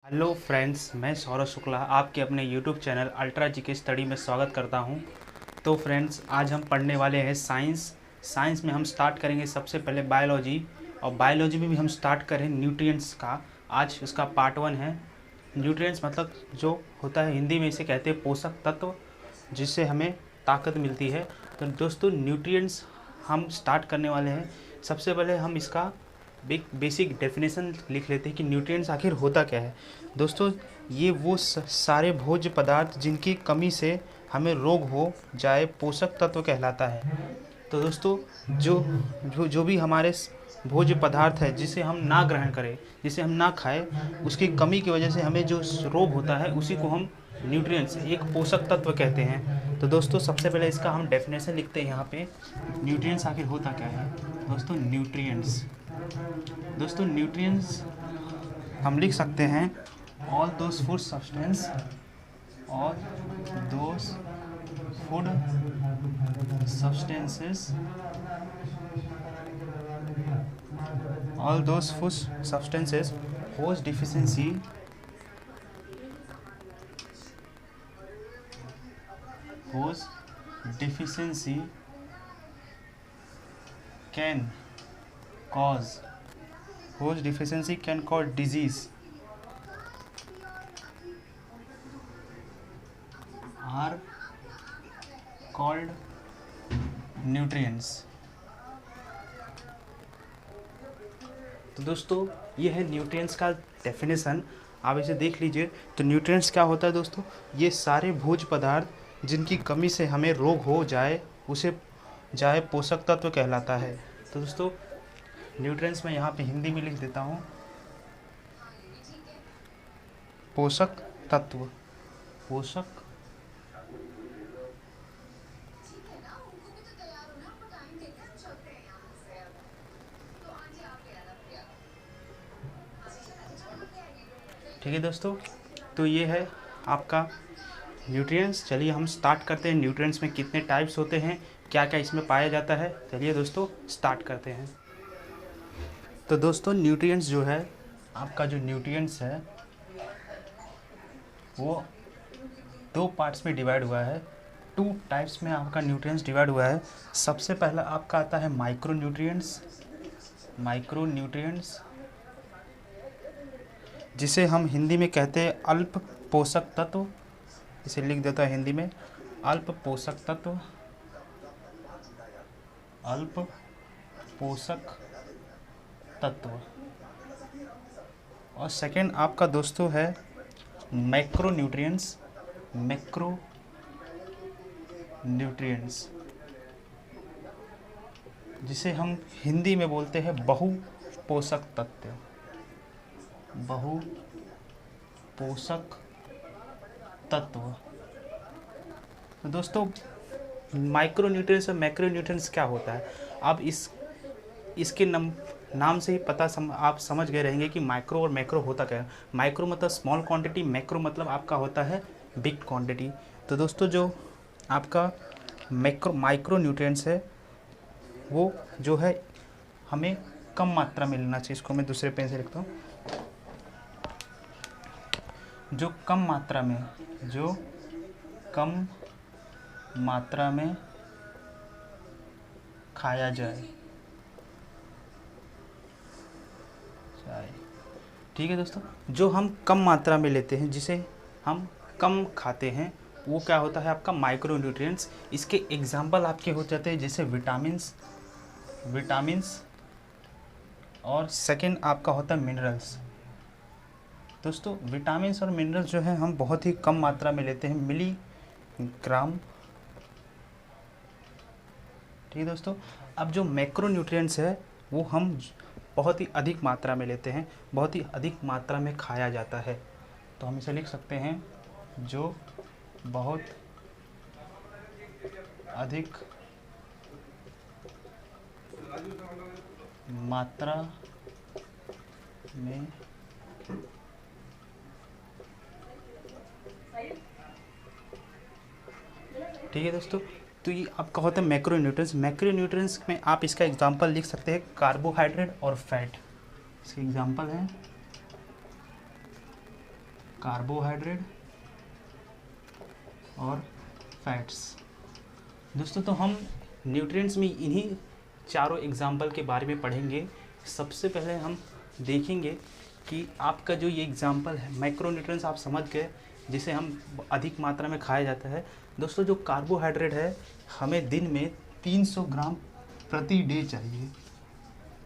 Hello friends, मैं सौरभ शुक्ला आपके अपने YouTube channel ultra GK study में स्वागत करता हूं। तो फ्रेंड्स, आज हम पढ़ने वाले हैं साइंस में हम स्टार्ट करेंगे सबसे पहले बायोलॉजी, और बायोलॉजी में भी हम स्टार्ट करें न्यूट्रिएंट्स का। आज इसका पार्ट 1 है। न्यूट्रिएंट्स मतलब जो होता है, हिंदी में इसे कहते हैं पोषक तत्व, जिससे हमें ताकत मिलती है। तो दोस्तों, न्यूट्रिएंट्स हम स्टार्ट करने वाले हैं। सबसे पहले हम इसका बेसिक डेफिनेशन लिख लेते हैं कि न्यूट्रिएंट्स आखिर होता क्या है। दोस्तों, ये वो सारे भोज्य पदार्थ जिनकी कमी से हमें रोग हो जाए पोषक तत्व कहलाता है। तो दोस्तों, जो जो जो भी हमारे भोज्य पदार्थ है जिसे हम ना ग्रहण करें, जिसे हम ना खाएं, उसकी कमी की वजह से हमें जो रोग होता है उसी को हम न्यूट्रिएंट्स, एक पोषक तत्व कहते हैं। तो दोस्तों, सबसे पहले इसका हम डेफिनेशन लिखते हैं यहाँ पे। न्यूट्रिएंट्स आखिर होता क्या है दोस्तों? न्यूट्रिएंट्स हम लिख सकते हैं all those food substance, all those food substances, all those food substances whose deficiency can cause disease are called nutrients। तो दोस्तों, ये है न्यूट्रिएंट्स का डेफिनेशन। आप इसे देख लीजिए। तो न्यूट्रिएंट्स क्या होता है दोस्तों? ये सारे भोज्य पदार्थ जिनकी कमी से हमें रोग हो जाए, उसे पोषक तत्व कहलाता है। तो दोस्तों, न्यूट्रिएंट्स मैं यहाँ पे हिंदी में लिख देता हूँ, पोषक तत्व। ठीक है दोस्तों, तो ये है आपका न्यूट्रिएंट्स। चलिए हम स्टार्ट करते हैं। न्यूट्रिएंट्स में कितने टाइप्स होते हैं, क्या क्या इसमें पाया जाता है, चलिए दोस्तों स्टार्ट करते हैं। तो दोस्तों, न्यूट्रिएंट्स जो है, आपका जो न्यूट्रिएंट्स है वो 2 पार्ट्स में डिवाइड हुआ है। 2 टाइप्स में आपका न्यूट्रिएंट्स डिवाइड हुआ है। सबसे पहला आपका आता है माइक्रो न्यूट्रिएंट्स, जिसे हम हिंदी में कहते हैं अल्प पोषक तत्व। इसे लिख देता है हिंदी में, अल्प पोषक तत्व। और सेकंड आपका दोस्तों है मैक्रो न्यूट्रिएंट्स, जिसे हम हिंदी में बोलते हैं बहु पोषक तत्व। तो दोस्तों, माइक्रो न्यूट्रिएंट्स और मैक्रो न्यूट्रिएंट्स क्या होता है? अब इसके नाम से ही आप समझ गए रहेंगे कि माइक्रो और मैक्रो होता क्या है। माइक्रो मतलब स्मॉल क्वांटिटी, मैक्रो मतलब आपका होता है बिग क्वांटिटी। तो दोस्तों, जो आपका माइक्रो न्यूट्रिएंट्स है वो जो है हमें कम मात्रा में लेना चाहिए। इसको मैं दूसरे पेन से लिखता हूँ। जो कम मात्रा में खाया जाए। ठीक है दोस्तों, जो हम कम मात्रा में लेते हैं, जिसे हम कम खाते हैं, वो क्या होता है आपका माइक्रो न्यूट्रिएंट्स। इसके एग्जाम्पल आपके हो जाते हैं जैसे विटामिन्स और सेकंड आपका होता है मिनरल्स। दोस्तों, विटामिन्स और मिनरल्स जो है हम बहुत ही कम मात्रा में लेते हैं, मिलीग्राम। ठीक है दोस्तों, अब जो मैक्रो न्यूट्रिएंट्स है वो हम बहुत ही अधिक मात्रा में लेते हैं, बहुत ही अधिक मात्रा में खाया जाता है। तो हम इसे लिख सकते हैं, जो बहुत अधिक मात्रा में ठीक है दोस्तों, तो ये आपका होता है मैक्रो न्यूट्रिएंट्स। मैक्रो न्यूट्रिएंट्स में आप इसका एग्जांपल लिख सकते हैं कार्बोहाइड्रेट और फैट। इसके एग्जांपल हैं कार्बोहाइड्रेट और फैट्स। दोस्तों तो हम न्यूट्रिएंट्स में इन्हीं चारों एग्जाम्पल के बारे में पढ़ेंगे। सबसे पहले हम देखेंगे कि आपका जो ये एग्जाम्पल है मैक्रोन्यूट्रिएंट्स आप समझ गए, जिसे हम अधिक मात्रा में खाया जाता है। दोस्तों जो कार्बोहाइड्रेट है हमें दिन में 300 ग्राम प्रति डे चाहिए।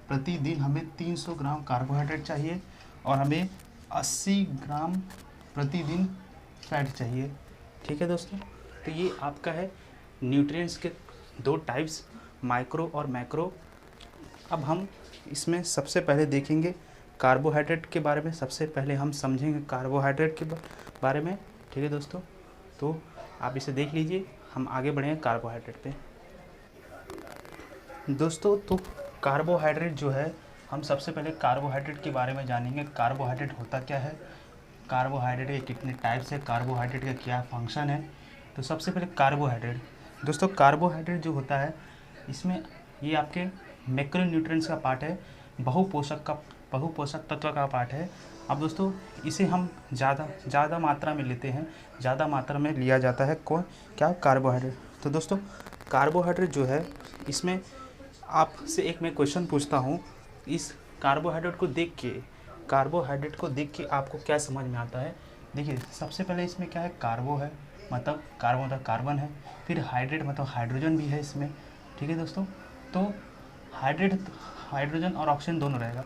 प्रतिदिन हमें 300 ग्राम कार्बोहाइड्रेट चाहिए और हमें 80 ग्राम प्रतिदिन फैट चाहिए। ठीक है दोस्तों, तो ये आपका है न्यूट्रिएंट्स के दो टाइप्स, माइक्रो और मैक्रो। अब हम इसमें सबसे पहले देखेंगे कार्बोहाइड्रेट के बारे में। सबसे पहले हम समझेंगे कार्बोहाइड्रेट के बारे में। ठीक है दोस्तों, तो आप इसे देख लीजिए, हम आगे बढ़ेंगे कार्बोहाइड्रेट पे। दोस्तों तो कार्बोहाइड्रेट जो है, हम सबसे पहले कार्बोहाइड्रेट के बारे में जानेंगे। कार्बोहाइड्रेट होता क्या है, कार्बोहाइड्रेट के कितने टाइप्स है, कार्बोहाइड्रेट का क्या फंक्शन है। तो सबसे पहले कार्बोहाइड्रेट। दोस्तों कार्बोहाइड्रेट जो होता है इसमें ये आपके मैक्रोन्यूट्रिएंट्स का पार्ट है, बहुपोषक तत्व का पार्ट है। अब दोस्तों इसे हम ज़्यादा मात्रा में लेते हैं, ज़्यादा मात्रा में लिया जाता है क्या, कार्बोहाइड्रेट। तो दोस्तों कार्बोहाइड्रेट जो है इसमें आपसे एक मैं क्वेश्चन पूछता हूँ, इस कार्बोहाइड्रेट को देख के आपको क्या समझ में आता है। देखिए सबसे पहले इसमें क्या है, कार्बो है मतलब कार्बन है, फिर हाइड्रेट मतलब हाइड्रोजन भी है इसमें। ठीक है दोस्तों, तो हाइड्रोजन और ऑक्सीजन दोनों रहेगा।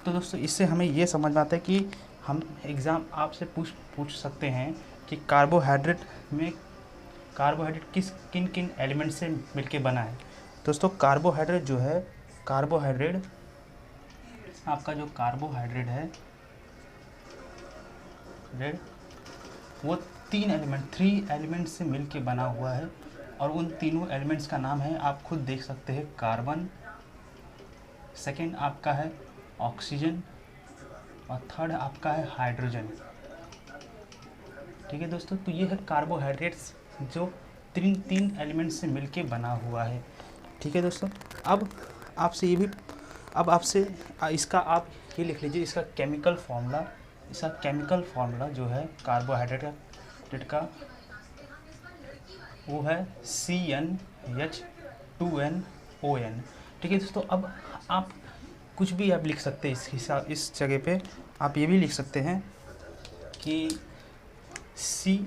तो दोस्तों इससे हमें ये समझ में आता है कि हम एग्ज़ाम आपसे पूछ सकते हैं कि कार्बोहाइड्रेट किन किन एलिमेंट से मिलके बना है। दोस्तों कार्बोहाइड्रेट जो है, आपका जो कार्बोहाइड्रेट है वो 3 एलिमेंट से मिलके बना हुआ है, और उन तीनों एलिमेंट्स का नाम है, आप खुद देख सकते हैं, कार्बन, सेकेंड आपका है ऑक्सीजन और थर्ड आपका है हाइड्रोजन। ठीक है दोस्तों, तो ये है कार्बोहाइड्रेट्स जो तीन एलिमेंट्स से मिलके बना हुआ है। ठीक है दोस्तों, अब आपसे इसका आप ये लिख लीजिए, इसका केमिकल फार्मूला जो है कार्बोहाइड्रेट का वो है CnH2nOn। ठीक है दोस्तों, अब आप कुछ भी आप लिख सकते हैं इस जगह पे, आप ये भी लिख सकते हैं कि C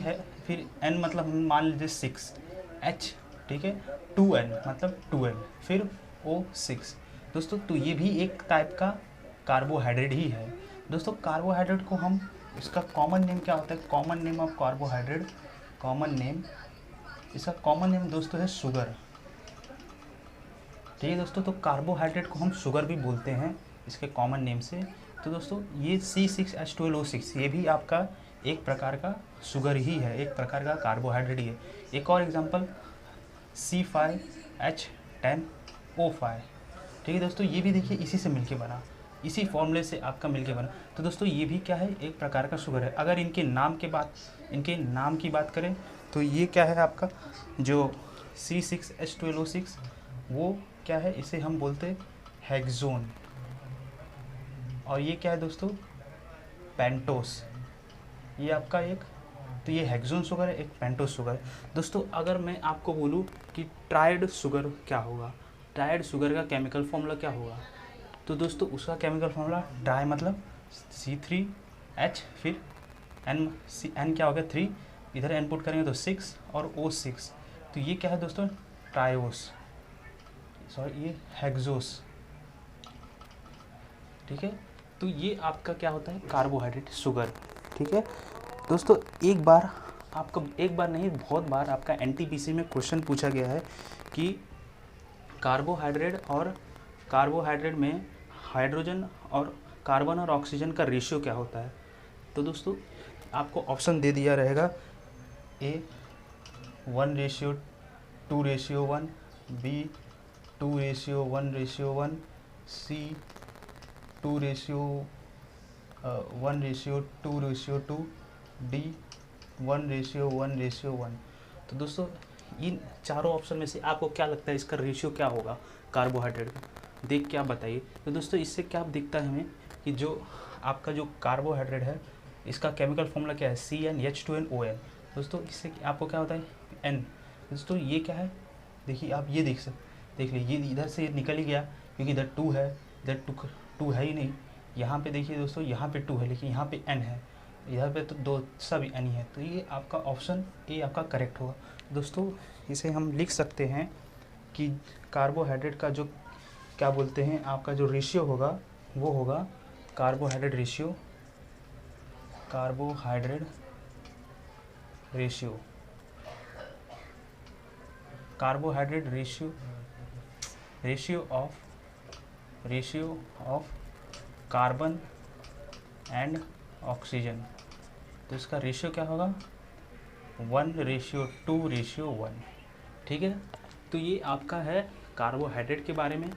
है, फिर N मतलब मान लीजिए 6, H ठीक है, 2N मतलब 2N, फिर O6। दोस्तों तो ये भी एक टाइप का कार्बोहाइड्रेट ही है। दोस्तों कार्बोहाइड्रेट को हम, इसका कॉमन नेम क्या होता है, कॉमन नेम ऑफ कार्बोहाइड्रेट, इसका कॉमन नेम दोस्तों है शुगर। ठीक है दोस्तों, तो कार्बोहाइड्रेट को हम शुगर भी बोलते हैं इसके कॉमन नेम से। तो दोस्तों ये C6H12O6 ये भी आपका एक प्रकार का शुगर ही है, एक प्रकार का कार्बोहाइड्रेट ही है। एक और एग्जांपल C5H10O5। ठीक है दोस्तों, ये भी देखिए इसी से मिलके बना, इसी फॉर्मूले से आपका मिलके बना। तो दोस्तों ये भी क्या है, एक प्रकार का शुगर है। अगर इनके नाम की बात करें तो ये क्या है, आपका जो C6H12O6 वो क्या है, इसे हम बोलते हैं हेक्सोन, और ये क्या है दोस्तों, पेंटोस। ये आपका एक, तो ये हेक्सोन शुगर है, एक पेंटोस शुगर है। दोस्तों अगर मैं आपको बोलूँ कि ट्राइड शुगर क्या होगा, ट्राइड शुगर का केमिकल फॉर्मूला क्या होगा, तो दोस्तों उसका केमिकल फॉर्मूला ट्राई मतलब C3H, फिर N क्या हो गया 3, इधर N पुट करेंगे तो 6 और O6। तो ये क्या है दोस्तों, ये हेक्सोस। ठीक है, तो ये आपका क्या होता है, कार्बोहाइड्रेट शुगर। ठीक है दोस्तों, एक बार नहीं बहुत बार आपका NTPC में क्वेश्चन पूछा गया है कि कार्बोहाइड्रेट में हाइड्रोजन और कार्बन और ऑक्सीजन का रेशियो क्या होता है। तो दोस्तों आपको ऑप्शन दे दिया रहेगा, A 1:2:1, B 2:1:1, C 2:1:2:2, D 1:1:1। तो दोस्तों इन चारों ऑप्शन में से आपको क्या लगता है इसका रेशियो क्या होगा कार्बोहाइड्रेट का, देख के आप बताइए। तो दोस्तों इससे क्या दिखता है हमें कि जो आपका जो कार्बोहाइड्रेट है इसका केमिकल फॉर्मूला क्या है, CnH2nOn। दोस्तों इससे आपको क्या होता है, N। दोस्तों ये क्या है, देखिए आप ये देख लीजिए, ये इधर से ये निकल ही गया क्योंकि इधर 2 है, इधर 2 है ही नहीं। यहाँ पे देखिए दोस्तों, यहाँ पे 2 है लेकिन यहाँ पे N है, इधर पे तो 2 सब N ही है। तो ये आपका ऑप्शन ए आपका करेक्ट होगा। दोस्तों इसे हम लिख सकते हैं कि कार्बोहाइड्रेट का जो क्या बोलते हैं आपका जो रेशियो होगा वो होगा carbohydrate ratio, carbohydrate ratio, carbohydrate ratio, ratio of carbon and oxygen. तो इसका रेशियो क्या होगा, 1:2:1। ठीक है, तो ये आपका है कार्बोहाइड्रेट के बारे में।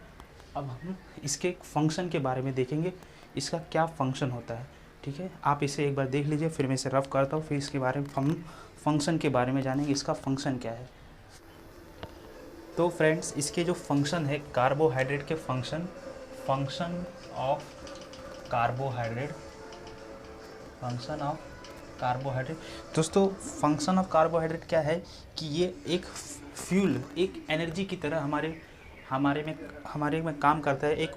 अब हम इसके फंक्शन के बारे में देखेंगे, इसका क्या फंक्शन होता है। ठीक है, आप इसे एक बार देख लीजिए, फिर मैं इसे रफ करता हूँ, फिर इसके बारे में हम फंक्शन के बारे में जानेंगे, इसका फंक्शन क्या है। तो फ्रेंड्स इसके जो फंक्शन है कार्बोहाइड्रेट के फंक्शन ऑफ कार्बोहाइड्रेट, दोस्तों फंक्शन ऑफ कार्बोहाइड्रेट क्या है कि ये एक फ्यूल, एक एनर्जी की तरह हमारे में काम करता है, एक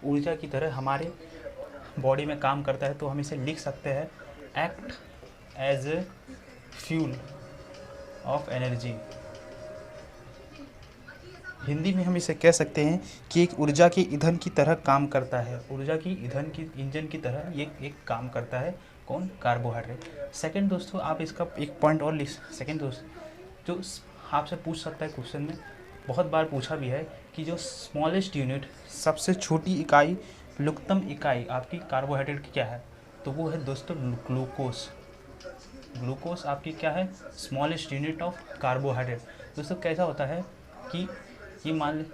ऊर्जा की तरह हमारे बॉडी में काम करता है। तो हम इसे लिख सकते हैं act as a fuel of energy. Hindi में हम इसे कह सकते हैं कि एक ऊर्जा के ईंधन की तरह काम करता है, इंजन की तरह ये एक काम करता है। कौन, कार्बोहाइड्रेट। सेकंड दोस्तों आप इसका एक पॉइंट और लिख, सेकंड दोस्तों जो आपसे पूछ सकता है क्वेश्चन में, बहुत बार पूछा भी है कि जो स्मॉलेस्ट यूनिट, सबसे छोटी इकाई, लघुत्तम इकाई आपकी कार्बोहाइड्रेट की क्या है, तो वो है दोस्तों ग्लूकोज आपकी क्या है, स्मॉलेस्ट यूनिट ऑफ कार्बोहाइड्रेट। दोस्तों कैसा होता है कि ये मान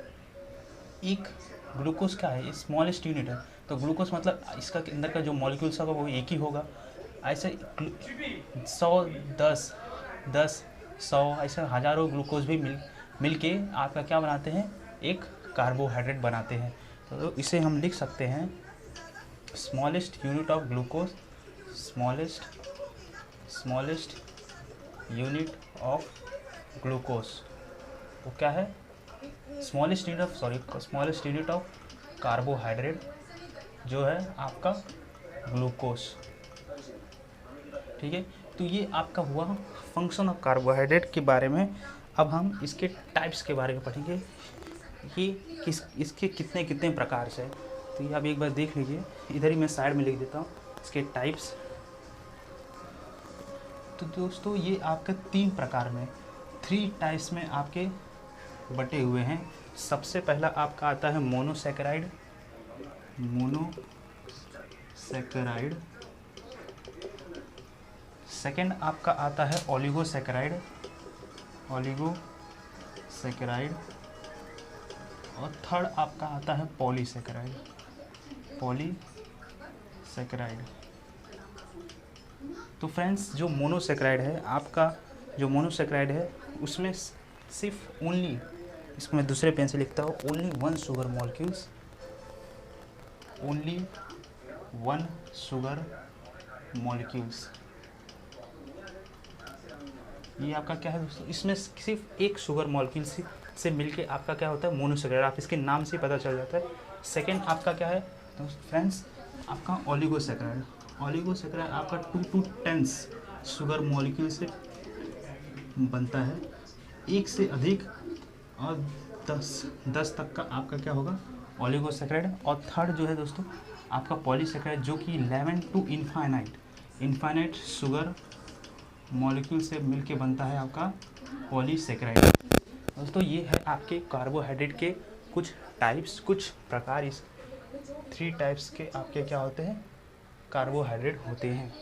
एक ग्लूकोज क्या है, स्मॉलेस्ट यूनिट है, तो ग्लूकोज मतलब इसका अंदर का जो मॉलिक्यूल्स होगा वो एक ही होगा। ऐसे 100, 10, 100 ऐसे हज़ारों ग्लूकोज भी मिल के आपका क्या बनाते हैं, एक कार्बोहाइड्रेट बनाते हैं। तो इसे हम लिख सकते हैं smallest unit of glucose, smallest unit of glucose वो क्या है, स्मॉलेस्ट यूनिट ऑफ कार्बोहाइड्रेट जो है आपका ग्लूकोज। ठीक है, तो ये आपका हुआ फंक्शन ऑफ कार्बोहाइड्रेट के बारे में। अब हम इसके टाइप्स के बारे में पढ़ेंगे कि इसके कितने प्रकार से। तो ये आप एक बार देख लीजिए, इधर ही मैं साइड में लिख देता हूँ इसके टाइप्स। तो दोस्तों ये आपके 3 प्रकार में, 3 टाइप्स में आपके बटे हुए हैं। सबसे पहला आपका आता है मोनोसैकेराइड, सेकंड आपका आता है ओलिगोसैकेराइड, और थर्ड आपका आता है पॉलीसैकेराइड। तो फ्रेंड्स जो मोनोसैकेराइड है उसमें सिर्फ ओनली, इसको मैं दूसरे पेन से लिखता हूँ, ओनली 1 शुगर मॉलिक्यूल्स, ये आपका क्या है दोस्तों, इसमें सिर्फ एक शुगर मॉलिक्यूल से मिलके आपका क्या होता है, मोनोसैकेराइड। आप इसके नाम से पता चल जाता है। सेकंड आपका क्या है तो फ्रेंड्स, आपका ओलिगोसैकेराइड आपका 2 to 10 शुगर मॉलिक्यूल से बनता है, एक से अधिक और 10 तक का आपका क्या होगा, ओलिगोसैकेराइड। और थर्ड जो है दोस्तों आपका पॉलीसैकेराइड, जो कि 11 to इनफाइनाइट शुगर मॉलिक्यूल से मिलके बनता है आपका पॉलीसैकेराइड। दोस्तों ये है आपके कार्बोहाइड्रेट के कुछ टाइप्स, कुछ प्रकार। इस 3 टाइप्स के आपके क्या होते हैं, कार्बोहाइड्रेट होते हैं।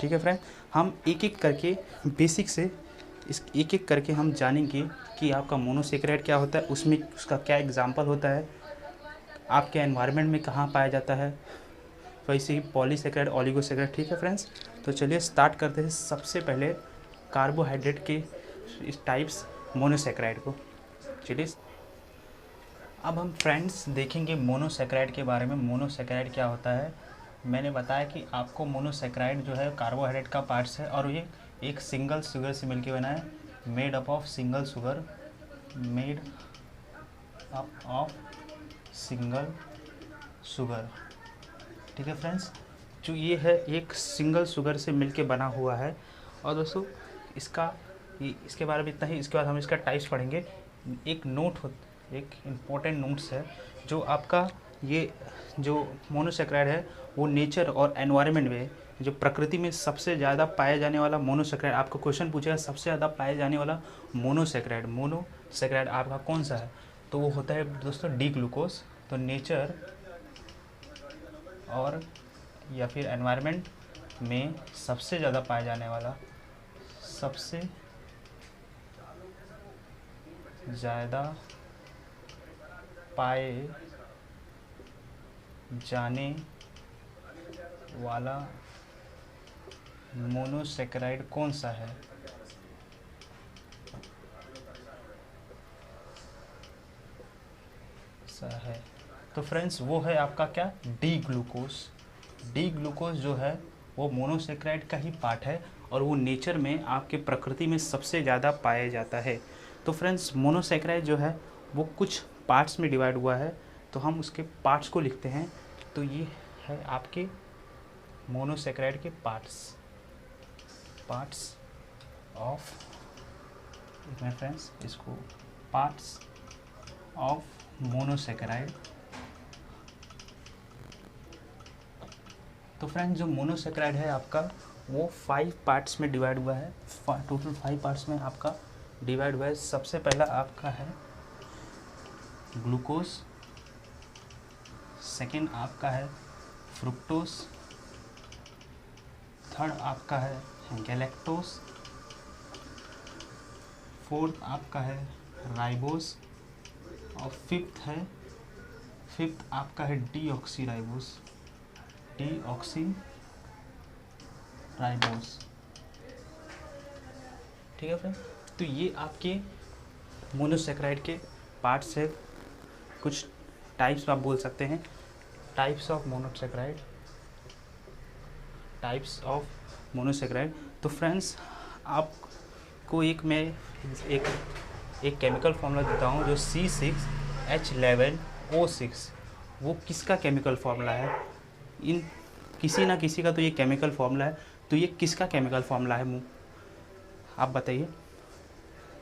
ठीक है फ्रेंड, हम एक एक करके बेसिक से एक एक करके हम जानेंगे कि आपका मोनोसैकेराइड क्या होता है, उसमें उसका क्या एग्जाम्पल होता है, आपके एनवायरनमेंट में कहाँ पाया जाता है, वैसे ही पॉलीसैकेराइड, ओलिगोसैकेराइड। ठीक है फ्रेंड्स, तो चलिए स्टार्ट करते हैं सबसे पहले कार्बोहाइड्रेट के इस टाइप्स मोनोसैकेराइड को। चलिए अब हम फ्रेंड्स देखेंगे मोनोसेक्राइड के बारे में। मोनोसेक्राइड क्या होता है? मैंने बताया कि आपको मोनोसेक्राइड जो है कार्बोहाइड्रेट का पार्ट्स है और ये एक सिंगल शुगर से मिलकर बना है, made up of single sugar, made up of single sugar. ठीक है फ्रेंड्स, जो ये है एक सिंगल शुगर से मिलके बना हुआ है। और दोस्तों इसके बारे में इतना ही। इसके बाद हम इसका टाइप्स पढ़ेंगे। एक इम्पोर्टेंट नोट्स है, जो आपका ये जो मोनोसेक्राइड है वो नेचर और एनवायरनमेंट में, जो प्रकृति में सबसे ज़्यादा पाया जाने वाला मोनोसेक्राइड, आपको क्वेश्चन पूछेगा सबसे ज़्यादा पाया जाने वाला मोनोसेक्राइड आपका कौन सा है, तो वो होता है दोस्तों डी ग्लूकोज। तो नेचर और या फिर एनवायरनमेंट में सबसे ज़्यादा पाया जाने वाला, सबसे ज़्यादा पाए जाने वाला मोनोसेक्राइड कौन सा है? तो फ्रेंड्स वो है आपका क्या, डी ग्लूकोज। डी ग्लूकोज जो है वो मोनोसेक्राइड का ही पार्ट है और वो नेचर में आपके प्रकृति में सबसे ज़्यादा पाया जाता है। तो फ्रेंड्स मोनोसेक्राइड जो है वो कुछ पार्ट्स में डिवाइड हुआ है, तो हम उसके पार्ट्स को लिखते हैं। तो ये है आपके मोनोसेक्राइड के पार्ट्स ऑफ, मेरे फ्रेंड्स इसको पार्ट्स ऑफ मोनोसेक्राइड। तो फ्रेंड्स जो मोनोसेक्राइड है आपका वो 5 पार्ट्स में डिवाइड हुआ है। टोटल 5 पार्ट्स में आपका डिवाइड हुआ है। सबसे पहला आपका है ग्लूकोज, सेकेंड आपका है फ्रुक्टोज, थर्ड आपका है गैलेक्टोज, फोर्थ आपका है राइबोस और फिफ्थ आपका है डीऑक्सीराइबोस। ठीक है फ्रेंड, तो ये आपके मोनोसेक्राइड के पार्ट्स है। कुछ टाइप्स आप बोल सकते हैं, टाइप्स ऑफ मोनोसेक्राइड। तो फ्रेंड्स आपको एक केमिकल फॉर्मूला देता हूँ जो C6H11O6। वो किसका केमिकल फार्मूला है? इन किसी ना किसी का तो ये केमिकल फार्मूला है। तो ये किसका केमिकल फार्मूला है आप बताइए।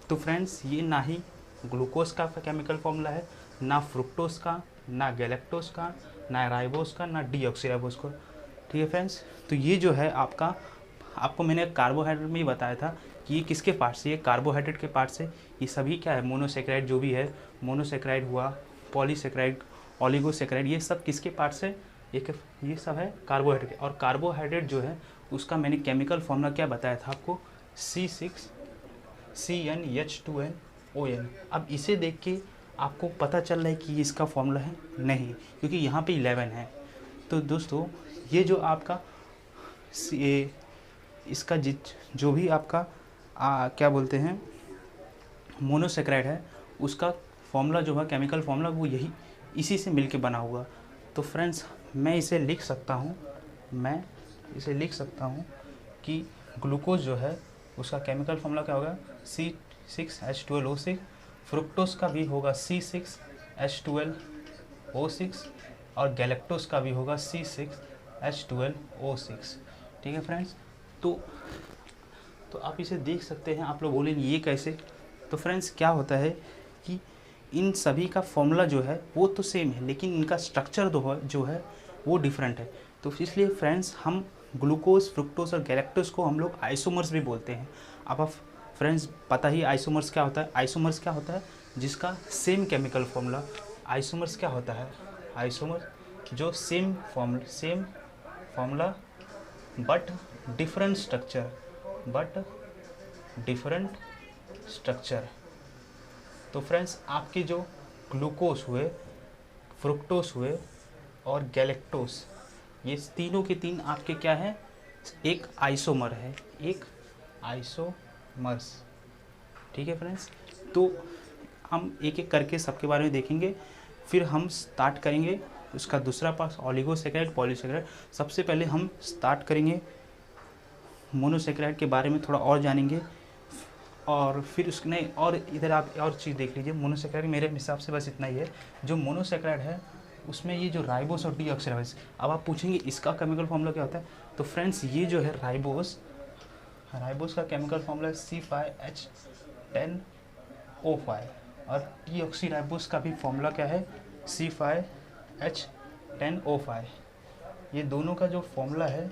तो फ्रेंड्स ये ना ही ग्लूकोज का केमिकल फार्मूला है, ना फ्रुक्टोज का, ना गैलेक्टोज का, ना राइबोस का, ना डीऑक्सीराइबोस का। ठीक है फ्रेंड्स, तो ये जो है आपको मैंने कार्बोहाइड्रेट में ही बताया था कि ये किसके पार्ट से, ये कार्बोहाइड्रेट के पार्ट से। ये सभी क्या है, मोनोसेक्राइड जो भी है, मोनोसेक्राइड हुआ, पॉलीसेक्राइड, ओलिगोसेक्राइड, ये सब किसके पार्ट से, ये सब है कार्बोहाइड्रेट। और कार्बोहाइड्रेट जो है उसका मैंने केमिकल फॉर्मूला क्या बताया था आपको, C6CnH2nOn। अब इसे देख के आपको पता चल रहा है कि इसका फॉर्मूला है? नहीं, क्योंकि यहाँ पे 11 है। तो दोस्तों ये जो आपका इसका जो भी आपका क्या बोलते हैं मोनोसेक्राइड है, उसका फॉर्मूला जो है केमिकल फॉर्मूला वो इसी से मिलके बना हुआ। तो फ्रेंड्स मैं इसे लिख सकता हूँ कि ग्लूकोज जो है उसका केमिकल फॉर्मूला क्या होगा, C6H12O6। फ्रुक्टोज का भी होगा C6H12O6 और गैलेक्टोज का भी होगा C6H12O6। ठीक है फ्रेंड्स, तो आप इसे देख सकते हैं। आप लोग बोलेंगे ये कैसे? तो फ्रेंड्स क्या होता है कि इन सभी का फॉर्मूला जो है वो तो सेम है, लेकिन इनका स्ट्रक्चर जो है वो डिफरेंट है। तो इसलिए फ्रेंड्स हम ग्लूकोज, फ्रुक्टोज और गैलेक्टोज को हम लोग आइसोमर्स भी बोलते हैं। अब फ्रेंड्स पता ही आइसोमर्स क्या होता है। आइसोमर्स क्या होता है, जिसका सेम केमिकल फॉर्मूला। आइसोमर्स क्या होता है, आइसोमर जो same formula but different structure. तो फ्रेंड्स आपके जो ग्लूकोज हुए, फ्रुक्टोज हुए और गैलेक्टोज, ये तीनों के तीन आपके क्या है, एक आइसोमर है, एक आइसोमर्स। ठीक है फ्रेंड्स, तो हम एक एक करके सबके बारे में देखेंगे। फिर हम स्टार्ट करेंगे उसका दूसरा पार्ट ऑलिगोसैकेराइड पॉलीसैकेराइड। सबसे पहले हम स्टार्ट करेंगे मोनोसैकेराइड के बारे में थोड़ा और जानेंगे, और फिर उसने और इधर आप और चीज़ देख लीजिए। मोनोसैकेराइड मेरे हिसाब से बस इतना ही है। जो मोनोसैकेराइड है उसमें ये जो राइबोस और डीऑक्सीराइबोस, अब आप पूछेंगे इसका केमिकल फॉर्मूला क्या होता है, तो फ्रेंड्स ये जो है राइबोस का केमिकल फॉर्मूला C5H10O5 और डीऑक्सीराइबोस का भी फॉर्मूला क्या है C5H10O5। ये दोनों का जो फॉर्मूला है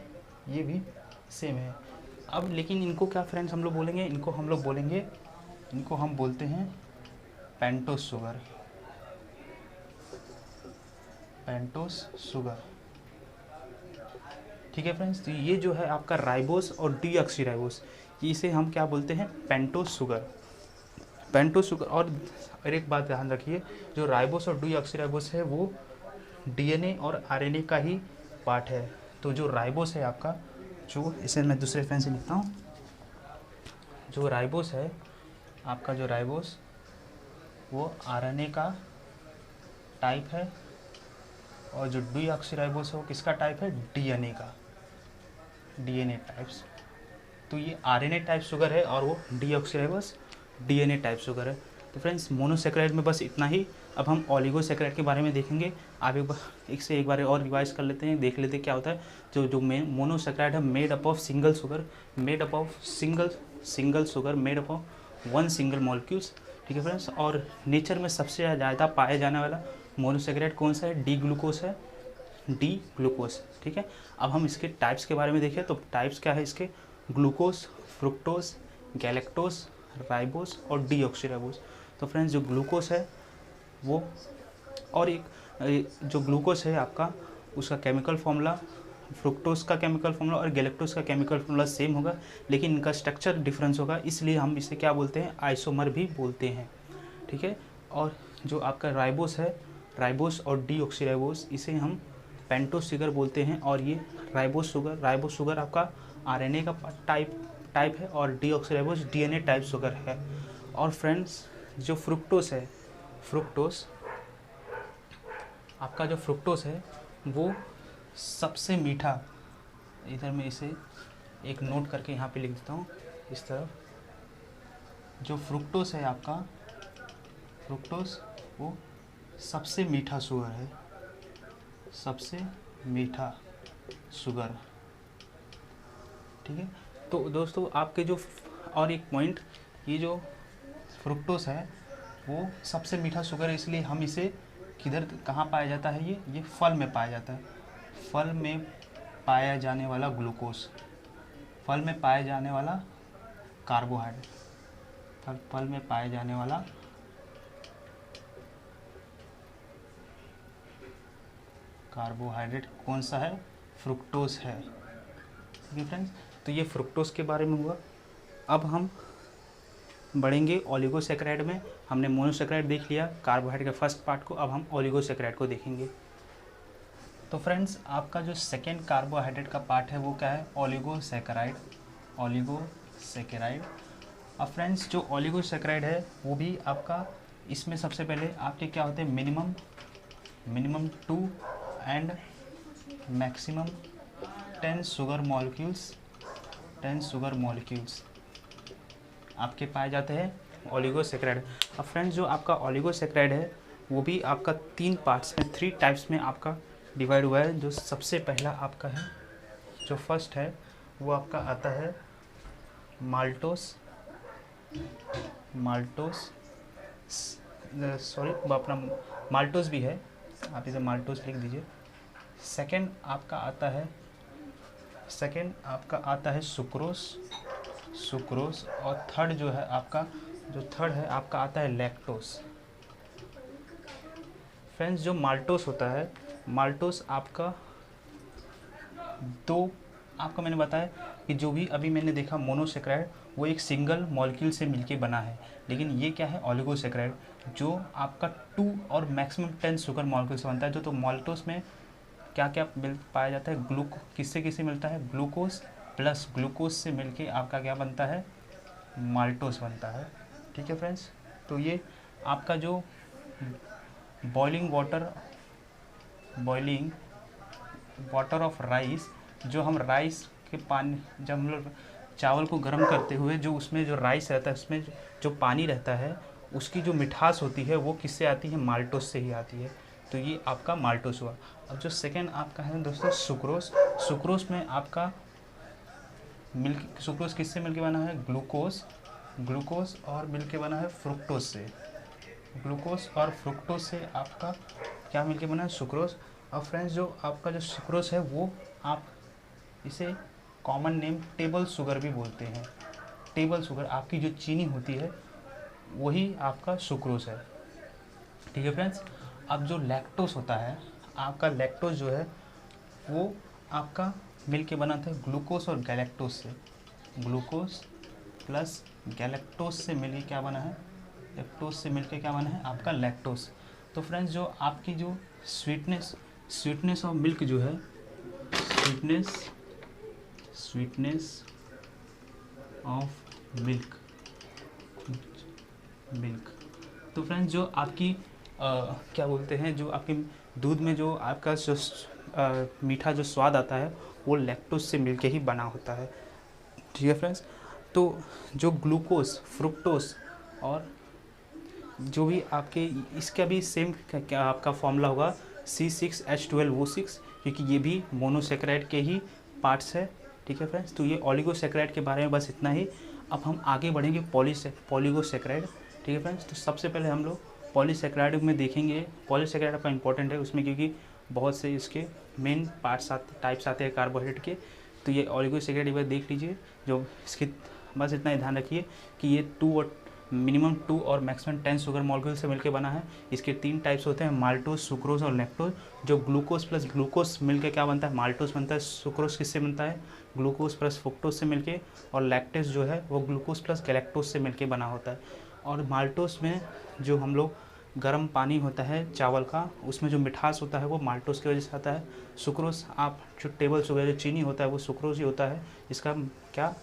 ये भी सेम है। अब लेकिन इनको क्या फ्रेंड्स हम लोग बोलेंगे, इनको हम बोलते हैं पेंटोस शुगर। ठीक है फ्रेंड्स, तो ये जो है आपका राइबोस और डीऑक्सीराइबोस, इसे हम क्या बोलते हैं पेंटोस शुगर। और एक बात ध्यान रखिए, जो राइबोस और डीऑक्सीराइबोस है वो डीएनए और आरएनए का ही पार्ट है। तो जो राइबोस है आपका, जो इसे मैं दूसरे पेन से लिखता हूँ, जो राइबोस है आपका, जो राइबोस वो आरएनए का टाइप है, और जो डीऑक्सीराइबोस है वो किसका टाइप है डीएनए टाइप्स। तो ये आरएनए टाइप शुगर है और वो डीऑक्सीराइबोस डीएनए टाइप शुगर है। तो फ्रेंड्स मोनोसैकेराइड में बस इतना ही। अब हम ऑलिगोसैकेराइड के बारे में देखेंगे। आप एक बार और रिवाइज कर लेते हैं, देख लेते हैं क्या होता है। जो मोनोसैकेराइड है made up of single sugar made up of one single molecules. ठीक है फ्रेंड्स, और नेचर में सबसे ज़्यादा पाया जाने वाला मोनोसैकेराइड कौन सा है, डी ग्लूकोज। ठीक है, अब हम इसके टाइप्स के बारे में देखें तो टाइप्स क्या है इसके, ग्लूकोज, फ्रुक्टोज, गैलेक्टोज, राइबोस और डीऑक्सीराइबोस। तो फ्रेंड्स जो ग्लूकोज है वो, और एक जो ग्लूकोज है आपका उसका केमिकल फॉर्मूला, फ्रुक्टोज का केमिकल फॉर्मूला और गैलेक्टोज का केमिकल फॉर्मूला सेम होगा, लेकिन इनका स्ट्रक्चर डिफरेंस होगा, इसलिए हम इसे क्या बोलते हैं आइसोमर भी बोलते हैं। ठीक है, और जो आपका राइबोस है, राइबोस और डीऑक्सीराइबोस, इसे हम पेंटोस शुगर बोलते हैं। और ये राइबोस शुगर आपका आरएनए का टाइप है और डीऑक्सीराइबोस डीएनए टाइप शुगर है। और फ्रेंड्स जो फ्रुक्टोस है, आपका जो फ्रुक्टोस है वो सबसे मीठा, इधर मैं इसे एक नोट करके यहाँ पे लिख देता हूँ इस तरफ। जो फ्रुक्टोस है आपका, फ्रुक्टोस वो सबसे मीठा शुगर है, सबसे मीठा शुगर। ठीक है, तो दोस्तों आपके जो और एक पॉइंट, ये जो फ्रुक्टोस है वो सबसे मीठा शुगर है, इसलिए हम इसे किधर कहाँ पाया जाता है, ये फल में पाया जाता है। फल में पाया जाने वाला ग्लूकोज, फल में पाया जाने वाला कार्बोहाइड्रेट, फल में पाया जाने वाला कार्बोहाइड्रेट कौन सा है, फ्रुक्टोज है। ठीक है फ्रेंड्स, तो ये फ्रुक्टोज के बारे में हुआ। अब हम बढ़ेंगे ओलिगोसैकेराइड में। हमने मोनोसैकेराइड देख लिया, कार्बोहाइड्रेट के फर्स्ट पार्ट को, अब हम ओलिगोसैकेराइड को देखेंगे। तो फ्रेंड्स आपका जो सेकेंड कार्बोहाइड्रेट का पार्ट है वो क्या है, ओलिगोसैकेराइड। अब फ्रेंड्स जो ओलिगोसैकेराइड है वो भी आपका, इसमें सबसे पहले आपके क्या होते हैं, minimum 2 and maximum 10 sugar molecules आपके पाए जाते हैं ओलिगोसैकेराइड। अब फ्रेंड्स जो आपका ओलिगोसैकेराइड है वो भी आपका 3 पार्ट्स में, 3 टाइप्स में आपका डिवाइड हुआ है। जो सबसे पहला आपका है, जो फर्स्ट है वो आपका आता है माल्टोस, वो अपना माल्टोस भी है, आप इसे माल्टोस लिख दीजिए। सेकंड आपका आता है सुक्रोस, और थर्ड जो है आपका, आपका आता है लैक्टोस। फ्रेंड्स जो माल्टोस होता है, माल्टोस आपका आपका मैंने बताया कि जो भी अभी मैंने देखा मोनोसैकेराइड वो एक सिंगल मॉलिक्यूल से मिलके बना है, लेकिन ये क्या है ओलिगोसैकेराइड, जो आपका 2 और मैक्सिमम 10 शुगर मॉलिक्यूल से बनता है। तो माल्टोस में क्या क्या पाया जाता है, किससे मिलता है, ग्लूकोज प्लस ग्लूकोज से मिलके आपका क्या बनता है, माल्टोस बनता है। ठीक है फ्रेंड्स, तो ये आपका जो बॉइलिंग वाटर ऑफ राइस, जो हम राइस के पानी, जब हम लोग चावल को गर्म करते हुए जो उसमें जो राइस रहता है उसमें जो पानी रहता है उसकी जो मिठास होती है वो किससे आती है, माल्टोस से ही आती है। तो ये आपका माल्टोस हुआ। अब जो सेकेंड आपका है दोस्तों सुक्रोज। सुक्रोज में आपका मिल्क, सुक्रोज किससे मिलके बना है, ग्लूकोज और मिलके बना है फ्रुक्टोज से। ग्लूकोज और फ्रुक्टोज से आपका क्या मिलके बना है, सुक्रोज। और फ्रेंड्स जो आपका जो सुक्रोज है वो आप इसे कॉमन नेम टेबल शुगर भी बोलते हैं। टेबल शुगर आपकी जो चीनी होती है वही आपका सुक्रोज है। ठीक है फ्रेंड्स। अब जो लैक्टोज होता है, आपका लैक्टोज जो है वो आपका मिल के बना था ग्लूकोज और गैलेक्टोज से। ग्लूकोज प्लस गैलेक्टोज से मिल के क्या बना है, लैक्टोज से मिल के क्या बना है आपका लैक्टोज। तो फ्रेंड्स जो आपकी जो स्वीटनेस ऑफ मिल्क जो है, स्वीटनेस ऑफ मिल्क। तो फ्रेंड्स जो आपकी क्या बोलते हैं, जो आपके दूध में जो आपका जो मीठा जो स्वाद आता है वो लैक्टोज से मिलके ही बना होता है। ठीक है फ्रेंड्स। तो जो ग्लूकोज, फ्रुक्टोज और जो भी आपके इसका भी सेम क्या आपका फॉर्मूला होगा C6H12O6, क्योंकि ये भी मोनोसेक्राइड के ही पार्ट्स है। ठीक है फ्रेंड्स। तो ये ऑलिगोसेक्राइड के बारे में बस इतना ही। अब हम आगे बढ़ेंगे पॉलीगोसेक्राइड। ठीक है फ्रेंड्स। तो सबसे पहले हम लोग पॉलीसेक्राइड में देखेंगे। पॉलीसेक्राइड आपका इंपॉर्टेंट है उसमें, क्योंकि बहुत से इसके मेन पार्ट्स टाइप्स आते हैं कार्बोहाइड्रेट के। तो ये ऑलिगोसेक्राइड एक बार देख लीजिए। जो इसके बस इतना ही ध्यान रखिए कि ये मिनिमम 2 और मैक्सिमम 10 शुगर मॉलिक्यूल से मिलकर बना है। इसके 3 टाइप्स होते हैं, माल्टोज, सुक्रोज और लैक्टोज। जो ग्लूकोज प्लस ग्लूकोज मिलकर क्या बनता है, माल्टोज बनता है। सुक्रोज किससे बनता है, ग्लूकोज प्लस फ्रुक्टोज से मिलके। और लैक्टेज जो है वो ग्लूकोज प्लस गैलेक्टोज से मिलके बना होता है। और माल्टोज में जो हम लोग गर्म पानी होता है चावल का, उसमें जो मिठास होता है वो माल्टोज की वजह से आता है। सुक्रोज आप जो टेबल शुगर जो चीनी होता है वो सुक्रोज ही होता है। इसका क्या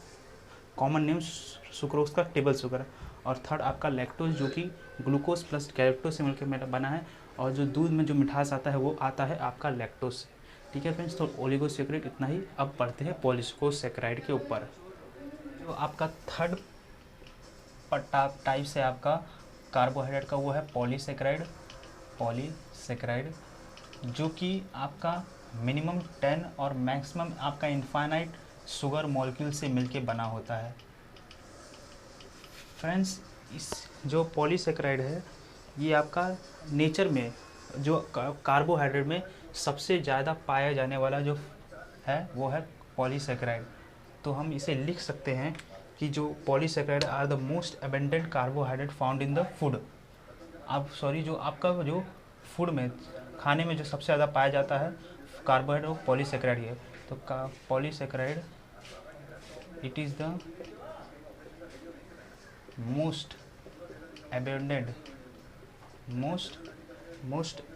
कॉमन नेम सुक्रोज का टेबल शुगर। और थर्ड आपका लैक्टोज, जो कि ग्लूकोज प्लस गैलेक्टोज से मिलकर बना है। और जो दूध में जो मिठास आता है वो आता है आपका लैक्टोज से। ठीक है फ्रेंड्स। तो ओलिगोसेक्राइड इतना ही। अब बढ़ते हैं पॉलीसेक्राइड के ऊपर। जो आपका थर्ड टाइप से आपका कार्बोहाइड्रेट का वो है पॉलीसेक्राइड, जो कि आपका मिनिमम 10 और मैक्सिमम आपका इनफाइनाइट शुगर मॉलिक्यूल से मिलके बना होता है। फ्रेंड्स इस जो पॉलीसेक्राइड है ये आपका नेचर में जो कार्बोहाइड्रेट में सबसे ज़्यादा पाया जाने वाला जो है वो है पॉलीसेक्राइड। तो हम इसे लिख सकते हैं कि जो polysaccharide are the most abundant carbohydrate found in the food. जो आपका जो फूड में खाने में जो सबसे ज़्यादा पाया जाता है कार्बोहाइड्रेट वो पॉलीसेक्राइड है। तो polysaccharide it is the most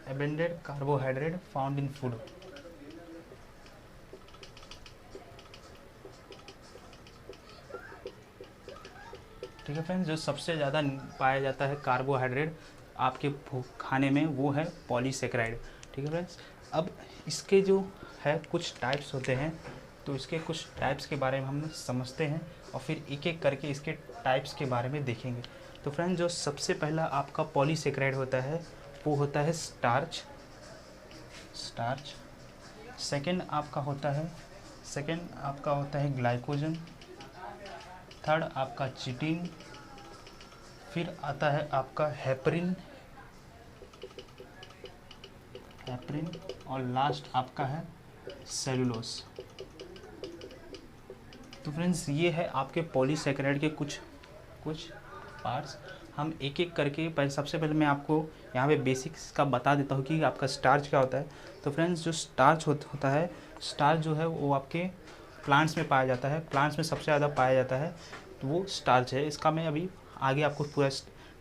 abundant carbohydrate found in food। ठीक है फ्रेंड्स। जो सबसे ज़्यादा पाया जाता है कार्बोहाइड्रेट आपके खाने में वो है पॉलीसेक्राइड। ठीक है फ्रेंड्स। अब इसके जो है कुछ टाइप्स होते हैं, तो इसके कुछ टाइप्स के बारे में हम समझते हैं और फिर एक एक करके इसके टाइप्स के बारे में देखेंगे। तो फ्रेंड्स जो सबसे पहला आपका पॉलीसेक्राइड होता है वो होता है स्टार्च। सेकंड आपका होता है ग्लाइकोजन। थर्ड आपका चिटिन। फिर आता है आपका हेपरिन और लास्ट आपका है सेलुलोज। तो फ्रेंड्स ये है आपके पॉलीसेक्राइड के कुछ पार्ट्स। हम एक एक करके सबसे पहले मैं आपको यहाँ पे बेसिक्स का बता देता हूँ कि आपका स्टार्च क्या होता है। तो फ्रेंड्स जो स्टार्च होता है, स्टार्च जो है वो आपके प्लांट्स में पाया जाता है। प्लांट्स में सबसे ज़्यादा पाया जाता है तो वो स्टार्च है। इसका मैं अभी आगे आपको पूरा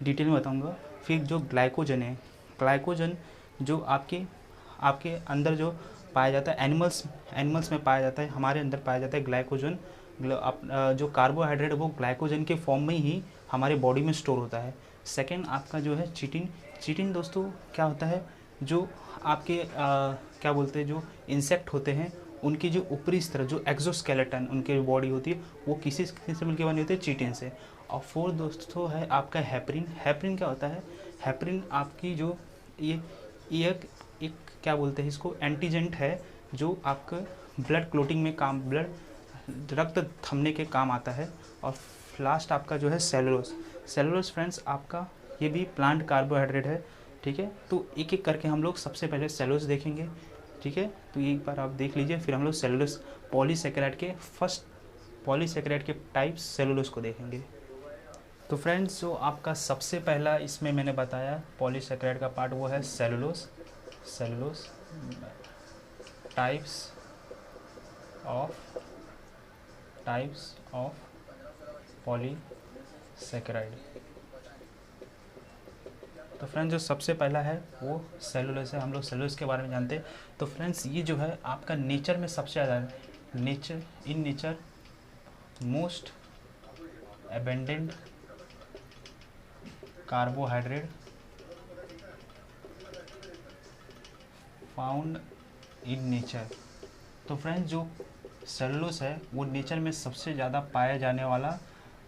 डिटेल में बताऊँगा। फिर जो ग्लाइकोजन है, ग्लाइकोजन जो आपके अंदर जो पाया जाता है एनिमल्स में पाया जाता है, हमारे अंदर पाया जाता है ग्लाइकोजन। जो कार्बोहाइड्रेट वो ग्लाइकोजन के फॉर्म में ही हमारे बॉडी में स्टोर होता है। सेकंड आपका जो है चिटिन चिटिन दोस्तों क्या होता है, जो आपके क्या बोलते हैं, जो इंसेक्ट होते हैं उनकी जो ऊपरी स्तर, जो एक्सोस्केलेटन उनकी बॉडी होती है, वो किसी से मिलकर बनी होती है, चिटिन से। और फोर्थ दोस्तों है आपका हेपरिन। हेपरिन क्या होता है, हेपरिन आपकी जो ये एक क्या बोलते हैं इसको, एंटीजेंट है, जो आपका ब्लड क्लोटिंग में काम, ब्लड रक्त थमने के काम आता है। और लास्ट आपका जो है सेलुलोस। सेलुलोस फ्रेंड्स आपका ये भी प्लांट कार्बोहाइड्रेट है, ठीक है। तो एक एक करके हम लोग सबसे पहले सेलुलोस देखेंगे, ठीक है। तो एक बार आप देख लीजिए, फिर हम लोग सेलुलोस पॉलीसेकेराइड के फर्स्ट पॉलीसेकेराइड के टाइप्स सेलुलोस को देखेंगे। तो फ्रेंड्स जो आपका सबसे पहला इसमें मैंने बताया पॉलीसेकेराइड का पार्ट, वो है cellulose. Cellulose types of polysaccharide. तो फ्रेंड्स जो सबसे पहला है वो सेलुलोस है। हम लोग सेलुलोस के बारे में जानते हैं। तो फ्रेंड्स ये जो है आपका नेचर में सबसे ज़्यादा, nature most abundant carbohydrate found in nature. तो फ्रेंड्स जो सेलुलोस है वो नेचर में सबसे ज़्यादा पाया जाने वाला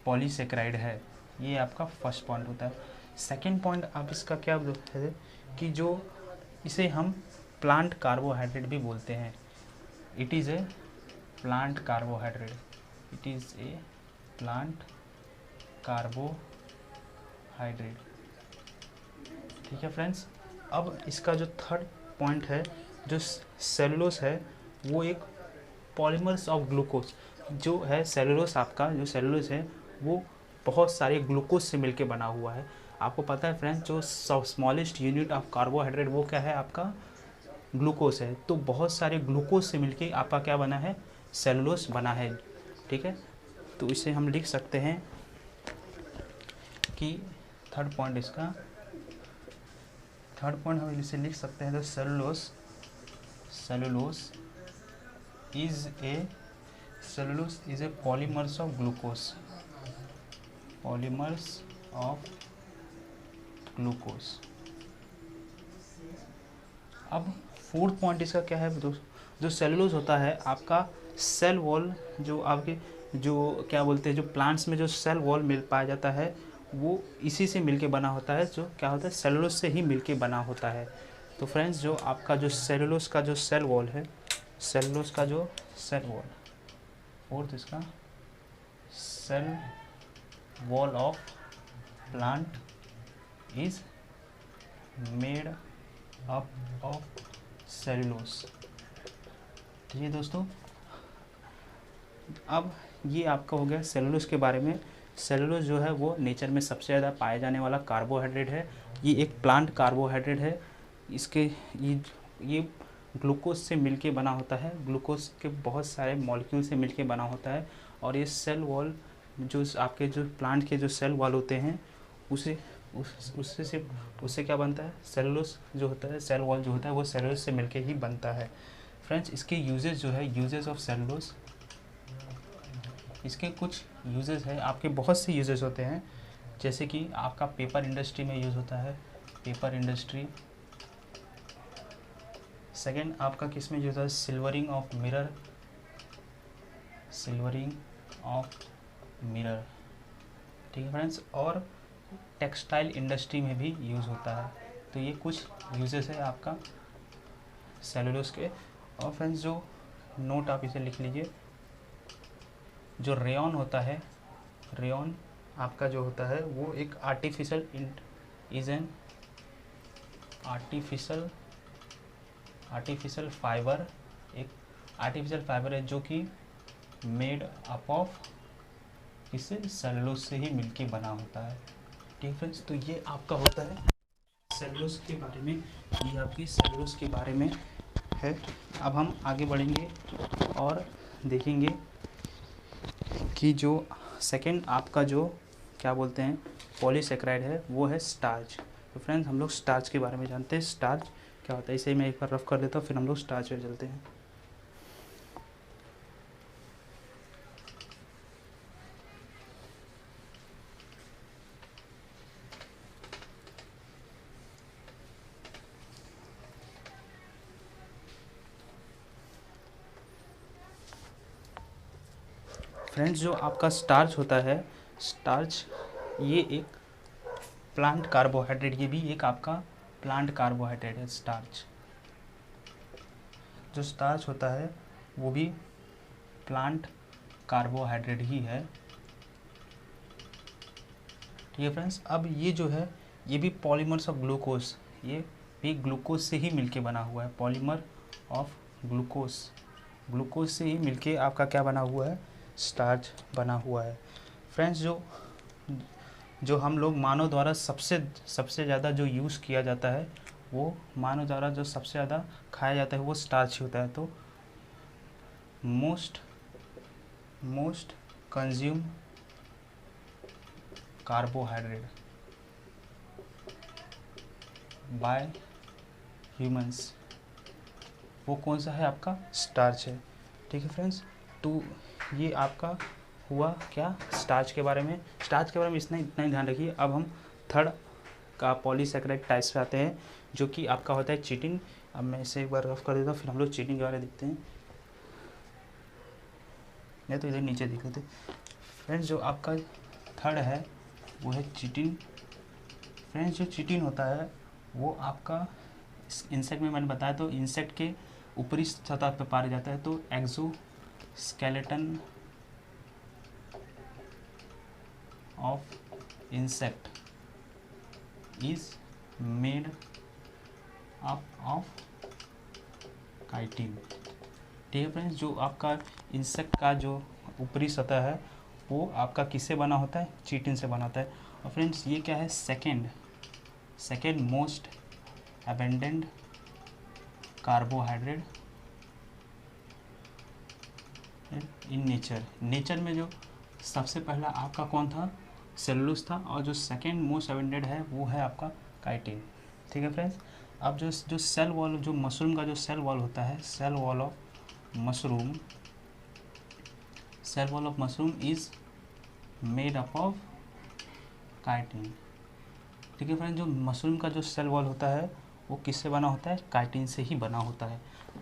पॉलीसेकेराइड है। ये आपका फर्स्ट पॉइंट होता है। सेकंड पॉइंट आप इसका क्या बोलते हैं कि जो इसे हम प्लांट कार्बोहाइड्रेट भी बोलते हैं। It is a plant carbohydrate, it is a plant carbohydrate, ठीक है फ्रेंड्स। अब इसका जो थर्ड पॉइंट है, जो सेलुलोस है वो एक पॉलीमर्स ऑफ ग्लूकोज, जो है सेलुलोस, आपका जो सेलुलोस है वो बहुत सारे ग्लूकोज से मिलके बना हुआ है। आपको पता है फ्रेंड्स जो स्मॉलेस्ट यूनिट ऑफ कार्बोहाइड्रेट वो क्या है, आपका ग्लूकोज है। तो बहुत सारे ग्लूकोज से मिलके आपका क्या बना है, सेलुलोस बना है, ठीक है। तो इसे हम लिख सकते हैं कि थर्ड पॉइंट हम इसे लिख सकते हैं। तो cellulose is a polymers of glucose. अब फोर्थ पॉइंट इसका क्या है, जो सेलुलोज होता है आपका सेल वॉल, जो आपके जो क्या बोलते हैं, जो प्लांट्स में जो सेल वॉल मिल पाया जाता है वो इसी से मिलके बना होता है, जो क्या होता है सेलुलोज से ही मिलके बना होता है। तो फ्रेंड्स जो आपका जो सेलुलोज का जो सेल वॉल है, सेलुलोज का जो सेल वॉल, फोर्थ इसका cell wall of plant is made up of cellulose, ठीक है दोस्तों। अब ये आपका हो गया सेलुलोज के बारे में। सेलुलोज जो है वो नेचर में सबसे ज़्यादा पाया जाने वाला कार्बोहाइड्रेट है। ये एक प्लांट कार्बोहाइड्रेट है। इसके ये ग्लूकोज से मिलके बना होता है, ग्लूकोज के बहुत सारे मॉलिक्यूल से मिलके बना होता है। और ये सेल वॉल जो आपके जो प्लांट के जो सेल वॉल होते हैं उससे क्या बनता है, सेलुलोज जो होता है, सेल वॉल जो होता है वो सेलुलोज से मिलके ही बनता है। फ्रेंड्स इसके यूजेस जो है, यूजेस ऑफ सेलुलोज, इसके कुछ यूजेस है, आपके बहुत से यूजेस होते हैं। जैसे कि आपका पेपर इंडस्ट्री में यूज़ होता है, पेपर इंडस्ट्री। सेकेंड आपका किस में यूज़ होता है, सिल्वरिंग ऑफ मिरर, ठीक है फ्रेंड्स। और टेक्सटाइल इंडस्ट्री में भी यूज़ होता है। तो ये कुछ यूजेस है आपका सेलुलोज के। और फ्रेंड्स जो नोट आप इसे लिख लीजिए, जो रेयॉन होता है, रेयॉन आपका जो होता है वो एक आर्टिफिशियल फाइबर, एक आर्टिफिशियल फाइबर है जो कि मेड अप ऑफ इससे सेलुलोज से ही मिलके बना होता है, ठीक फ्रेंड्स। तो ये आपका होता है सेलुलोज के बारे में, ये आपकी सेलुलोज के बारे में है। अब हम आगे बढ़ेंगे और देखेंगे कि जो सेकंड आपका जो क्या बोलते हैं पॉलीसेकेराइड है वो है स्टार्च। तो फ्रेंड्स हम लोग स्टार्च के बारे में जानते हैं, स्टार्च क्या होता है, इसे मैं एक बार रफ कर देता हूँ, फिर हम लोग स्टार्च पे चलते हैं। फ्रेंड्स जो आपका स्टार्च होता है, स्टार्च ये एक प्लांट कार्बोहाइड्रेट, ये भी एक आपका प्लांट कार्बोहाइड्रेट है। स्टार्च जो स्टार्च होता है वो भी प्लांट कार्बोहाइड्रेट ही है। ठीक है फ्रेंड्स, अब ये जो है ये भी पॉलीमर्स ऑफ ग्लूकोज, ये भी ग्लूकोज से ही मिलके बना हुआ है। पॉलीमर ऑफ ग्लूकोज, ग्लूकोज से ही मिलके आपका क्या बना हुआ है, स्टार्च बना हुआ है। फ्रेंड्स जो हम लोग मानव द्वारा सबसे ज़्यादा जो यूज़ किया जाता है, वो मानव द्वारा जो सबसे ज़्यादा खाया जाता है वो स्टार्च ही होता है। तो most consume carbohydrate bye humans, वो कौन सा है, आपका स्टार्च है। ठीक है फ्रेंड्स, तो ये आपका हुआ क्या स्टार्च के बारे में। स्टार्च के बारे में इतना ही ध्यान रखिए। अब हम थर्ड का पॉलीसैकेराइड टाइप्स पे आते हैं, जो कि आपका होता है चीटिन। अब मैं इसे एक बार रफ कर देता हूँ, फिर हम लोग चीटिन के बारे में देखते हैं। या तो इधर नीचे देख लेते। फ्रेंड्स जो आपका थर्ड है वो है चीटिन। फ्रेंड्स जो चीटिन होता है वो आपका इंसेक्ट में मैंने बताया, तो इंसेक्ट के ऊपरी सतह पर पाया जाता है। तो exoskeleton of insect is made up of chitin. ठीक है फ्रेंड्स, जो आपका इंसेक्ट का जो ऊपरी सतह है वो आपका किससे बना होता है, चीटिन से बना होता है। और फ्रेंड्स ये क्या है, second most abundant carbohydrate in nature में जो सबसे पहला आपका कौन था, सेलुलोज था, और जो सेकेंड मोस्ट अबेंडेंट है वो है आपका काइटिन। ठीक है फ्रेंड्स, अब जो सेल वॉल, जो मशरूम का जो सेल वॉल होता है, cell wall of mushroom is made up of chitin. ठीक है फ्रेंड्स, जो मशरूम का जो सेल वॉल होता है वो किससे बना होता है, काइटिन से ही बना होता है।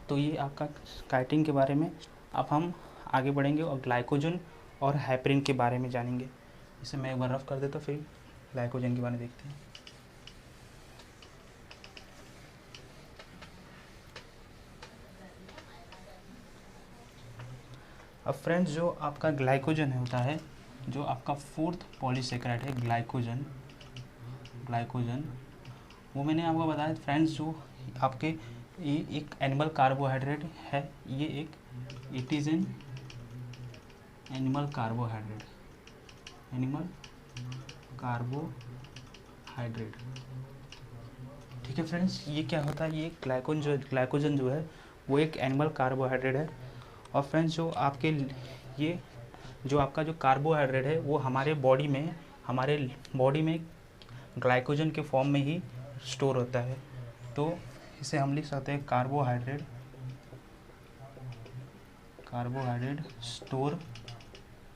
तो ये आपका काइटिन के बारे में। अब हम आगे बढ़ेंगे और ग्लाइकोजन और हेपरिन के बारे में जानेंगे। इसे मैं एक बार रफ कर देता हूँ, फिर ग्लाइकोजन के बारे में देखते हैं। अब फ्रेंड्स जो आपका ग्लाइकोजन होता है, जो आपका फोर्थ पॉलीसेकेराइड है ग्लाइकोजन, वो मैंने आपको बताया फ्रेंड्स, जो आपके ये एक एनिमल कार्बोहाइड्रेट है, ये it is an animal carbohydrate, ठीक है फ्रेंड्स, ये क्या होता है, ये ग्लाइकोजन जो है वो एक एनिमल कार्बोहाइड्रेट है। और फ्रेंड्स जो आपके ये जो आपका जो कार्बोहाइड्रेट है वो हमारे बॉडी में ग्लाइकोजन के फॉर्म में ही स्टोर होता है। तो इसे हम लिख सकते हैं कार्बोहाइड्रेट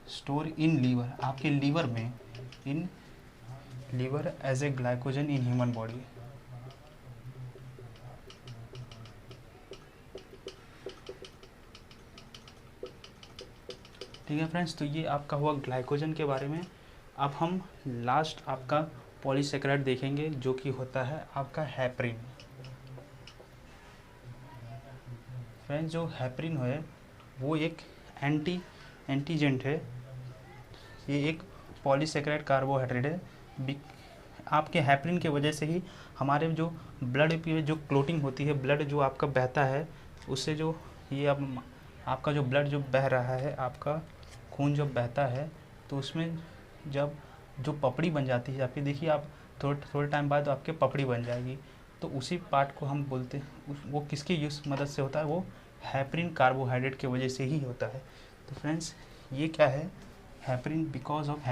स्टोर इन लीवर, आपके लीवर में, in liver as a glycogen in human body. ठीक है फ्रेंड्स, तो ये आपका हुआ ग्लाइकोजन के बारे में। अब हम लास्ट आपका पॉलीसेकेराइड देखेंगे, जो कि होता है आपका हेपरिन। फ्रेंड्स जो हेपरिन है वो एक एंटीजेंट है, ये एक पॉलीसेकेराइड कार्बोहाइड्रेट है। आपके हेपरिन की वजह से ही हमारे जो ब्लड की जो क्लोटिंग होती है, ब्लड जो आपका बहता है, उससे जो ये अब आपका जो ब्लड जो बह रहा है, आपका खून जब बहता है, तो उसमें जब जो पपड़ी बन जाती है आपकी, देखिए आप थोड़े टाइम बाद आपके पपड़ी बन जाएगी, तो उसी पार्ट को हम बोलते हैं, वो किसकी यूज़ मदद से होता है, वो हेपरिन कार्बोहाइड्रेट की वजह से ही होता है। तो फ्रेंड्स ये क्या है, heparin, because of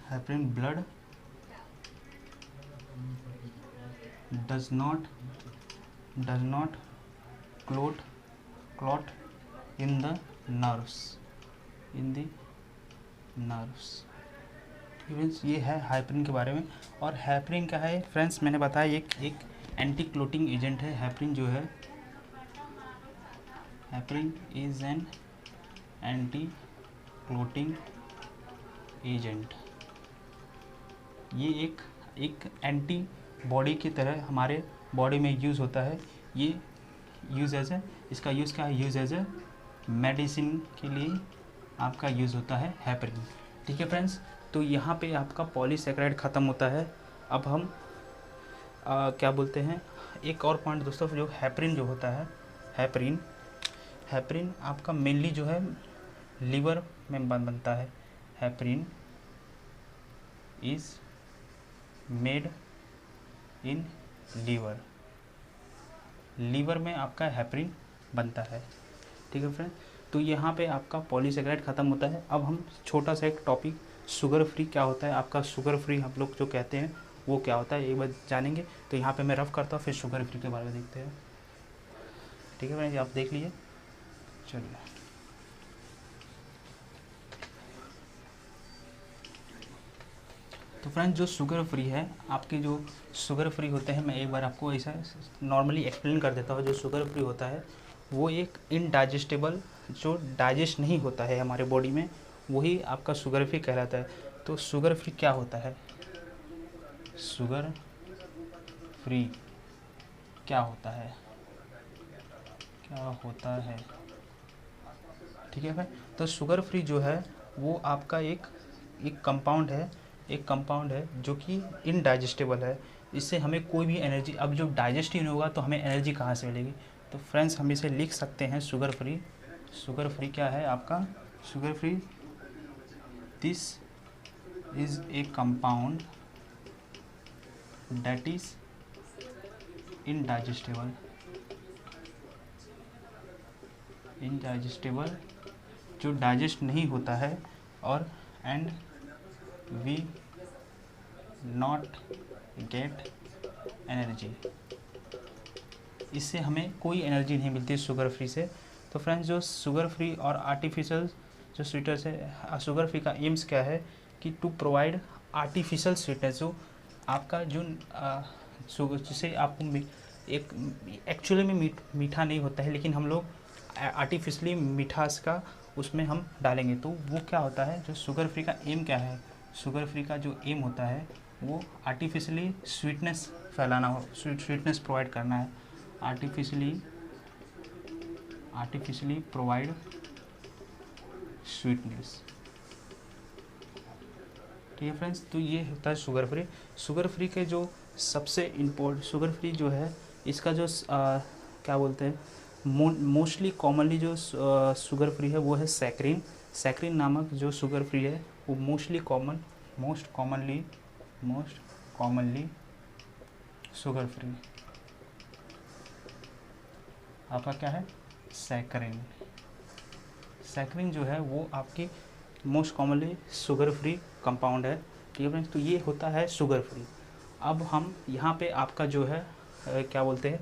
heparin blood does not clot in the nerves, friends ये है हेपरिन के बारे में। और हेपरिन क्या है फ्रेंड्स, मैंने बताया एक एंटी क्लोटिंग एजेंट है। हेपरिन जो है, heparin is an anti clotting agent. ये एक एंटी बॉडी की तरह हमारे बॉडी में यूज़ होता है। ये यूज़ एज ए, इसका यूज़ क्या है, यूज़ एज ए मेडिसिन के लिए आपका यूज़ होता है हेपरिन। ठीक है फ्रेंड्स, तो यहाँ पे आपका पॉलीसेकेराइड ख़त्म होता है। अब हम क्या बोलते हैं, एक और पॉइंट दोस्तों, जो हेपरिन जो होता है, हेपरिन आपका मेनली जो है लीवर में बनता है। Heparin is made in liver में आपका हेपरिन बनता है। ठीक है फ्रेंड, तो यहाँ पे आपका पॉलीसेकेराइड ख़त्म होता है। अब हम छोटा सा एक टॉपिक, शुगर फ्री क्या होता है, आपका शुगर फ्री हम लोग जो कहते हैं वो क्या होता है एक बार जानेंगे। तो यहाँ पे मैं रफ करता हूँ, फिर शुगर फ्री के बारे में देखते हैं। ठीक है फ्रेंड, आप देख लीजिए। चलिए, तो फ्रेंड्स जो शुगर फ्री है, आपके जो शुगर फ्री होते हैं, मैं एक बार आपको ऐसा नॉर्मली एक्सप्लेन कर देता हूँ। जो शुगर फ्री होता है वो एक इनडाइजेस्टेबल, जो डाइजेस्ट नहीं होता है हमारे बॉडी में, वही आपका शुगर फ्री कहलाता है। तो शुगर फ्री क्या होता है, शुगर फ्री क्या होता है, ठीक है भाई। तो शुगर फ्री जो है वो आपका एक कंपाउंड है जो कि इनडाइजेस्टेबल है। इससे हमें कोई भी एनर्जी, अब जो डाइजेस्ट ही नहीं होगा तो हमें एनर्जी कहाँ से मिलेगी। तो फ्रेंड्स हम इसे लिख सकते हैं, शुगर फ्री क्या है आपका, sugar free, this is a compound that is indigestible, जो डाइजेस्ट नहीं होता है, और and we not get energy, इससे हमें कोई एनर्जी नहीं मिलती शुगर फ्री से। तो फ्रेंड्स जो शुगर फ्री और आर्टिफिशियल जो स्वीटनेस है, शुगर फ्री का एम्स क्या है कि टू प्रोवाइड आर्टिफिशियल स्वीटनेस, जो आपका जो जिसे आपको एक एक्चुअली में मीठा नहीं होता है, लेकिन हम लोग आर्टिफिशियली मिठास का उसमें हम डालेंगे। तो वो क्या होता है, जो शुगर फ्री का एम क्या है, शुगर फ्री का जो एम होता है वो आर्टिफिशियली स्वीटनेस फैलाना हो, स्वीटनेस प्रोवाइड करना है, आर्टिफिशियली प्रोवाइड स्वीटनेस। ठीक है फ्रेंड्स, तो ये होता है शुगर फ्री के जो सबसे इम्पोर्टेंट, शुगर फ्री जो है इसका जो क्या बोलते हैं, मोस्टली कॉमनली जो शुगर फ्री है वो है सैक्रिन नामक जो शुगर फ्री है वो मोस्ट कॉमनली शुगर फ्री आपका क्या है, सैक्रिन जो है वो आपकी most commonly sugar free compound है। ठीक है फ्रेंड्स, तो ये होता है शुगर फ्री। अब हम यहाँ पे आपका जो है क्या बोलते हैं,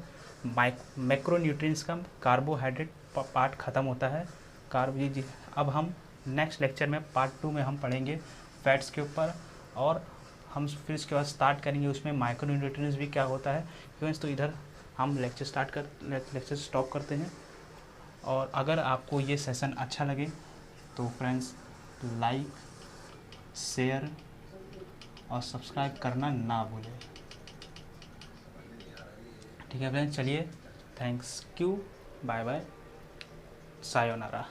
मैक्रोन्यूट्रिएंट्स का कार्बोहाइड्रेट पार्ट ख़त्म होता है, जी। अब हम नेक्स्ट लेक्चर में पार्ट 2 में हम पढ़ेंगे फैट्स के ऊपर, और हम फिर इसके बाद स्टार्ट करेंगे उसमें माइक्रोन्यूट्रिएंट्स भी क्या होता है। फ्रेंड्स तो इधर हम लेक्चर स्टॉप करते हैं। और अगर आपको ये सेशन अच्छा लगे तो फ्रेंड्स लाइक, शेयर और सब्सक्राइब करना ना भूलें। ठीक है फ्रेंड्स, चलिए, thanks you, bye bye, sayonara.